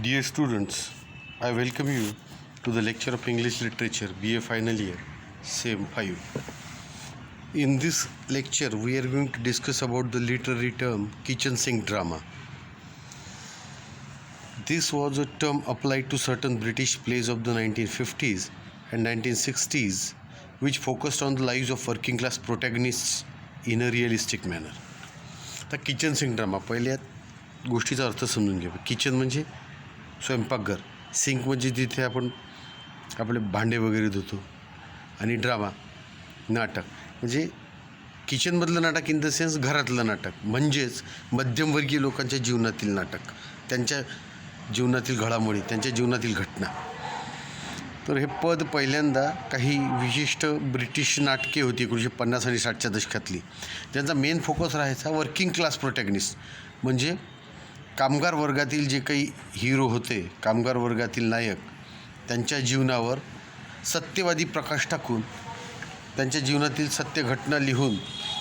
Dear students, I welcome you to the lecture of English Literature, BA Final Year, SEM 5. In this lecture, we are going to discuss about the literary term kitchen sink drama. This was a term applied to certain British plays of the 1950s and 1960s, which focused on the lives of working class protagonists in a realistic manner. आता kitchen sink drama पहिल्या गोष्टीचा अर्थ समजून घ्या. Kitchen म्हणजे स्वयंपाकघर, sink म्हणजे जिथे आपण आपले भांडे वगैरे धुतो, आणि ड्रामा नाटक म्हणजे किचनमधलं नाटक इन द सेन्स घरातलं नाटक, म्हणजेच मध्यमवर्गीय लोकांच्या जीवनातील नाटक, त्यांच्या जीवनातील घडामोडी, त्यांच्या जीवनातील घटना. तर हे पद पहिल्यांदा काही विशिष्ट ब्रिटिश नाटके होती 1950 आणि 60च्या दशकातली, ज्यांचा मेन फोकस राहायचा वर्किंग क्लास प्रोटॅगनिस्ट, म्हणजे कामगार वर्गातील जे काही हिरो होते, कामगार वर्गातील नायक, त्यांच्या जीवनावर सत्यवादी प्रकाश टाकून त्यांच्या जीवनातील सत्य घटना लिहून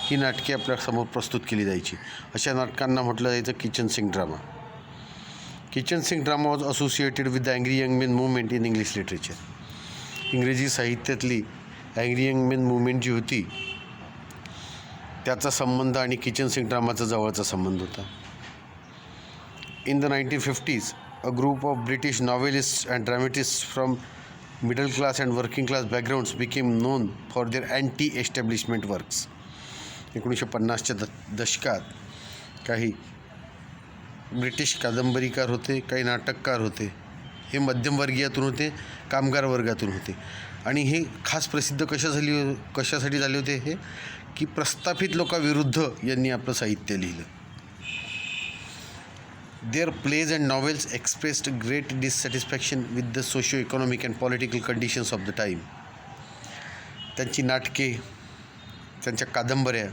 ही नाटके आपल्यासमोर प्रस्तुत केली जायची. अशा नाटकांना म्हटलं जायचं kitchen sink drama. Kitchen sink drama was associated with the angry young men movement in English literature. इंग्रजी साहित्यातली अँग्री यंग मेन मुवमेंट जी होती त्याचा संबंध आणि किचन सिंक ड्रामाचा जवळचा संबंध होता. In the 1950s, a group of British novelists and dramatists from middle class and working class backgrounds became known for their anti-establishment works. 1950च्या दशकात काही ब्रिटिश कादंबरीकार होते, काही नाटककार होते. हे मध्यमवर्गीयातून होते, कामगार वर्गातून होते. आणि हे खास प्रसिद्ध कशासाठी झाले होते हे की प्रस्थापित लोकांविरुद्ध यांनी आपलं साहित्य लिहिलं. Their plays and novels expressed great dissatisfaction with the socio-economic and political conditions of the time. त्यांची नाटके, त्यांच्या कादंबऱ्या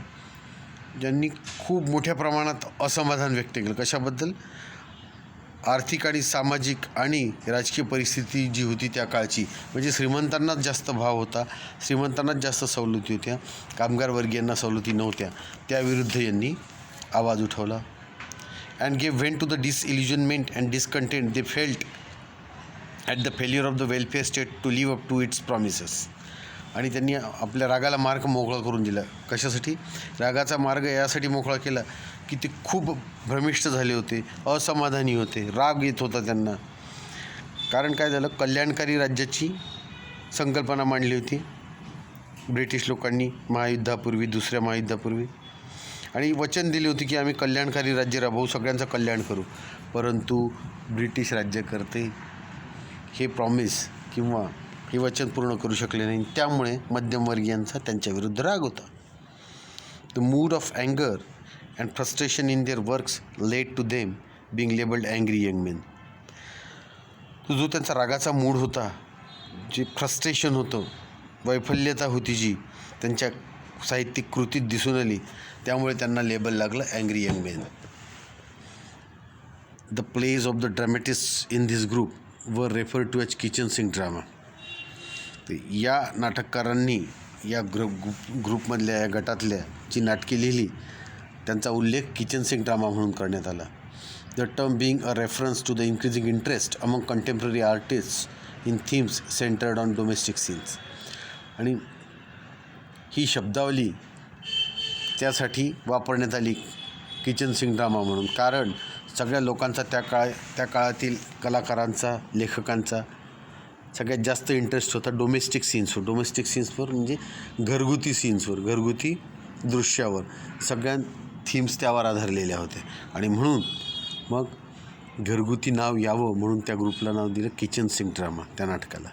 ज्यांनी खूप मोठ्या प्रमाणात असमाधान व्यक्त केलं. कशाबद्दल? आर्थिक आणि सामाजिक आणि राजकीय परिस्थिती जी होती त्या काळची, म्हणजे श्रीमंतांनाच जास्त भाव होता, श्रीमंतांनाच जास्त सवलती होत्या, कामगार वर्गीयांना सवलती नव्हत्या. त्याविरुद्ध यांनी आवाज उठवला. And gave vent to the disillusionment and discontent they felt at the failure of the welfare state to live up to its promises. आणि त्यांनी आपल्या रागाला मार्ग मोकळा करून दिला. कशासाठी? रागाचा मार्ग यासाठी मोकळा केला की ते खूप भ्रमिष्ट झाले होते, असमाधानी होते, राग येत होता त्यांना. कारण काय झालं, कल्याणकारी राज्याची संकल्पना मांडली होती ब्रिटिश लोकांनी महायुद्धापूर्वी, दुसऱ्या महायुद्धापूर्वी, आणि वचन दिले होते की आम्ही कल्याणकारी राज्य राबवू, सगळ्यांचं कल्याण करू. परंतु ब्रिटिश राज्यकर्ते हे प्रॉमिस किंवा हे वचन पूर्ण करू शकले नाही. त्यामुळे मध्यमवर्गीयांचा त्यांच्याविरुद्ध राग होता. द मूड ऑफ अँगर and frustration in their works led to them being labelled angry young men. तो जो त्यांचा रागाचा मूड होता, जे फ्रस्ट्रेशन होतं, वैफल्यता होती जी त्यांच्या साहित्यिक कृतीत दिसून आली, त्यामुळे त्यांना लेबल लागलं angry young men. The plays of the dramatist in this group वर refer to as kitchen sink drama. या नाटककारांनी या ग्रुपमधल्या, या गटातल्या जी नाटके लिहिली त्यांचा उल्लेख किचन सिंक ड्रामा म्हणून करण्यात आला. The term being a reference to the increasing interest among contemporary artist in themes centred on domestic scenes. आणि ही शब्दावली त्यासाठी वापरण्यात आली किचन सिंक ड्रामा म्हणून, कारण सगळ्या लोकांचा त्या काळातील कलाकारांचा, लेखकांचा सगळ्यात जास्त इंटरेस्ट होता डोमेस्टिक सीन्सवर. डोमेस्टिक सीन्सवर म्हणजे घरगुती सीन्सवर, घरगुती दृश्यावर. सगळ्या थीम्स त्यावर आधारलेल्या होत्या. आणि म्हणून मग घरगुती नाव यावं म्हणून त्या ग्रुपला नाव दिलं किचन सिंक ड्रामा, त्या नाटकाला.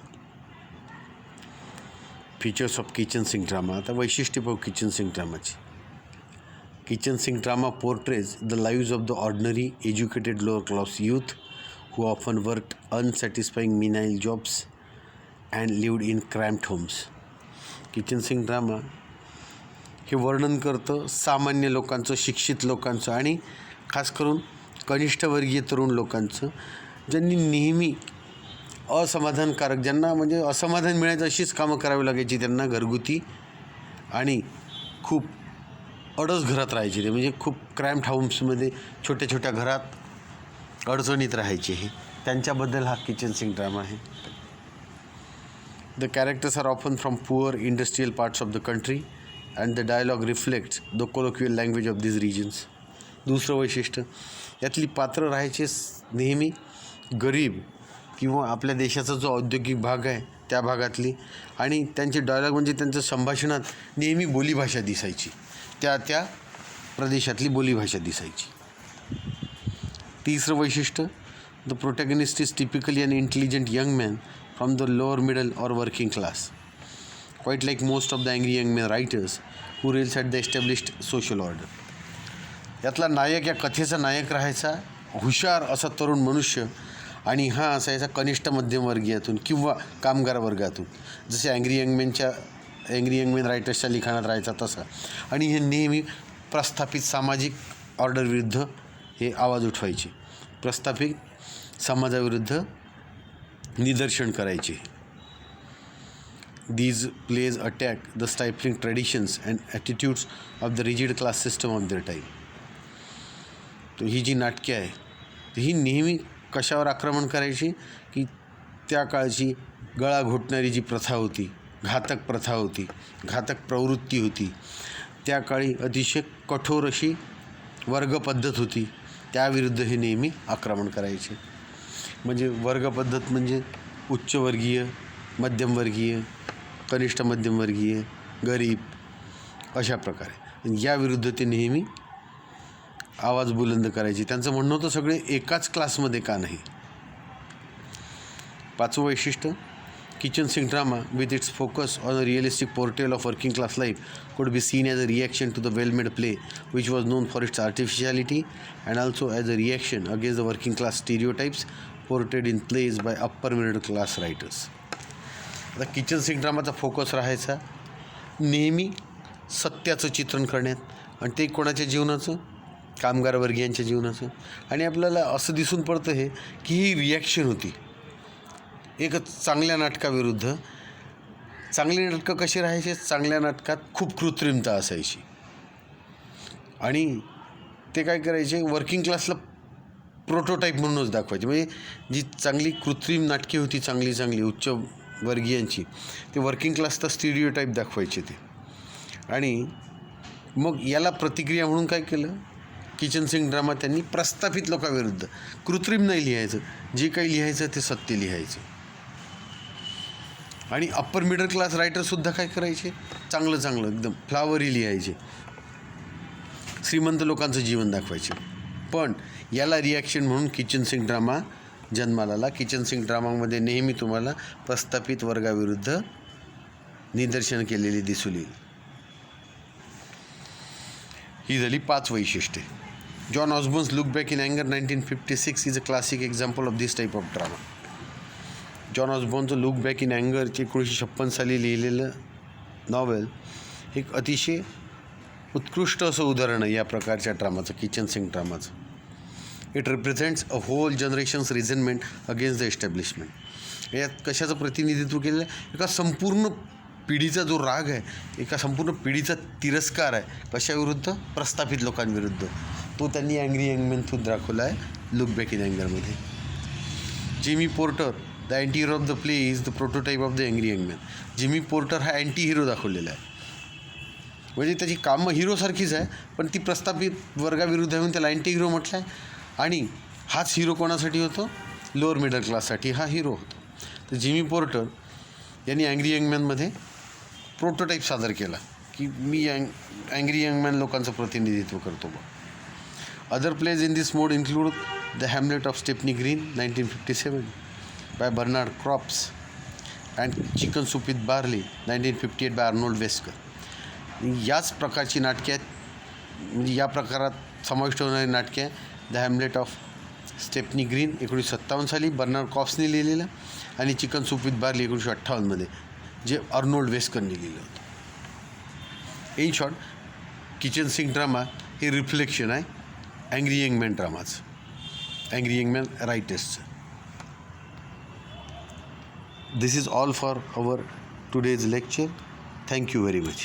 Features of kitchen sink drama. आता वैशिष्ट्य पाहू किचन सिंक ड्रामाची. Kitchen sink drama portrays the lives of the ordinary educated lower class youth who often worked unsatisfying menial jobs and lived in cramped homes. Kitchen sink drama हे वर्णन करतं सामान्य लोकांचं, शिक्षित लोकांचं आणि खास करून कनिष्ठवर्गीय तरुण लोकांचं, ज्यांनी नेहमी असमाधानकारक, ज्यांना म्हणजे असमाधान मिळायचं अशीच कामं करावी लागायची त्यांना, घरगुती आणि खूप अडस घरात राहायचे ते, म्हणजे खूप क्रॅम्प्ड हाऊसमध्ये, छोट्या छोट्या घरात अडचणीत राहायचे. हे त्यांच्याबद्दल हा किचन सिंक ड्रामा आहे. The characters are often from poor industrial parts of the country and the dialogue reflects the colloquial language of this regions. दुसरं वैशिष्ट्य, यातली पात्र राहायचे नेहमी गरीब किंवा आपल्या देशाचा जो औद्योगिक भाग आहे त्या भागातली, आणि त्यांचे डायलॉग म्हणजे त्यांचं संभाषणात नेहमी बोलीभाषा दिसायची, त्या प्रदेशातली बोलीभाषा दिसायची. तिसरं वैशिष्ट्य, the protagonist is typically an intelligent young man from the lower middle or working class, quite like most of the angry young man writers who rails at the established social order. यातला नायक, या कथेचा नायक राहायचा हुशार असा तरुण मनुष्य, आणि हा असायचा कनिष्ठ मध्यमवर्गीयातून किंवा कामगार वर्गातून, जसे अँग्री यंग मॅन रायटर्सच्या लिखाणात राहायचा तसा. आणि हे नेहमी प्रस्थापित सामाजिक ऑर्डरविरुद्ध हे आवाज उठवायचे, प्रस्थापित समाजाविरुद्ध निदर्शन करायचे. These plays attack the stifling traditions and attitudes of the rigid class system of their time. तर ही जी नाटके आहे ही नेहमी कशावर आक्रमण करायची की त्या काळची गळा घोटणारी जी प्रथा होती, घातक प्रथा होती, घातक प्रवृत्ती होती, त्या काळी अतिशय कठोर अशी वर्गपद्धत होती, त्याविरुद्ध हे नेहमी आक्रमण करायचे. म्हणजे वर्गपद्धत म्हणजे उच्चवर्गीय, मध्यमवर्गीय, कनिष्ठ मध्यमवर्गीय, गरीब, अशा प्रकारे याविरुद्ध ते नेहमी आवाज बुलंद करायचे. त्यांचं म्हणणं होतं सगळे एकाच क्लासमध्ये का नाही. पाचवं वैशिष्ट्य, kitchen sink drama with its focus on a realistic portrayal of working class life could be seen as a reaction to the well-made play which was known for its artificiality and also as a reaction against the working class stereotypes portrayed in plays by upper middle class writers. आता kitchen sink ड्रामाचा focus राहायचा नेहमी सत्याचं चित्रण करण्यात, आणि ते कोणाच्या जीवनाचं, कामगार वर्गीयांच्या जीवनाचं. आणि आपल्याला असं दिसून पडतं हे की ही रिॲक्शन होती एक चांगल्या नाटकाविरुद्ध. चांगली नाटकं कशी राहायची, चांगल्या नाटकात खूप कृत्रिमता असायची, आणि ते काय करायचे, वर्किंग क्लासला प्रोटोटाईप म्हणूनच दाखवायचे. म्हणजे जी चांगली कृत्रिम नाटके होती, चांगली उच्च वर्गीयांची, ते वर्किंग क्लासचा स्टिरियोटाईप दाखवायचे ते. आणि मग याला प्रतिक्रिया म्हणून काय केलं, किचन सिंक ड्रामा त्यांनी प्रस्थापित लोकांविरुद्ध कृत्रिम नाही लिहायचं, जे काही लिहायचं ते सत्य लिहायचं. आणि अप्पर मिडल क्लास रायटरसुद्धा काय करायचे, चांगलं एकदम फ्लावरी लिहायचे, श्रीमंत लोकांचं जीवन दाखवायचे. पण याला रिॲक्शन म्हणून किचन सिंक ड्रामा जन्माला आला. किचन सिंक ड्रामामध्ये नेहमी तुम्हाला प्रस्थापित वर्गाविरुद्ध निदर्शन केलेली दिसून येईल. ही झाली 5 वैशिष्ट्ये. John Osborne's look back in अँगर 1956 is a classic example of this type of drama. John ऑस्बॉर्नचं लुक बॅक इन अँगरचे 1956 साली लिहिलेलं नॉवेल एक अतिशय उत्कृष्ट असं उदाहरण आहे या प्रकारच्या ड्रामाचं, किचन सिंक ड्रामाचं. It represents a whole generation's resentment against the establishment. यात कशाचं प्रतिनिधित्व केलेलं आहे, एका संपूर्ण पिढीचा जो राग आहे, एका संपूर्ण पिढीचा तिरस्कार आहे कशाविरुद्ध, प्रस्थापित लोकांविरुद्ध, तो त्यांनी अँग्री यंग मॅन थ्रू दाखवला आहे लुक बॅक इन अँगरमध्ये. Jimmy Porter the anti hero of the play is the prototype of the angry young man. Jimmy Porter हा अँटी हिरो दाखवलेला आहे, म्हणजे त्याची कामं हिरोसारखीच आहे, पण ती प्रस्थापित वर्गाविरुद्ध म्हणून त्याला अँटी हिरो म्हटलं आहे. आणि हाच हिरो कोणासाठी होतो, लोअर मिडल क्लाससाठी हा हिरो होतो. तर जिमी पोर्टर यांनी अँग्री यंग मॅनमध्ये प्रोटोटाईप सादर केला की मी अँग्री यंग मॅन लोकांचं प्रतिनिधित्व करतो बा. Other plays in this mode include the Hamlet of Stepney Green 1957 by Bernard Kops and chicken soup with barley 1958 by Arnold Wesker. याच प्रकारची नाटके आहेत, म्हणजे या प्रकारात समाविष्ट होणारी नाटके आहे. The Hamlet of Stepney Green 1957 साली बर्नार्ड क्रॉप्सने लिहिलेलं, आणि चिकन सूप विथ बार्ली 1958 जे आर्नोल्ड वेस्करने लिहिलं होतं. In short, kitchen sink drama हे रिफ्लेक्शन आहे अँग्री यंग मॅन ड्रामाचं, अँग्री यंग मॅन रायटर्सचं. This is all for our today's lecture. Thank you very much.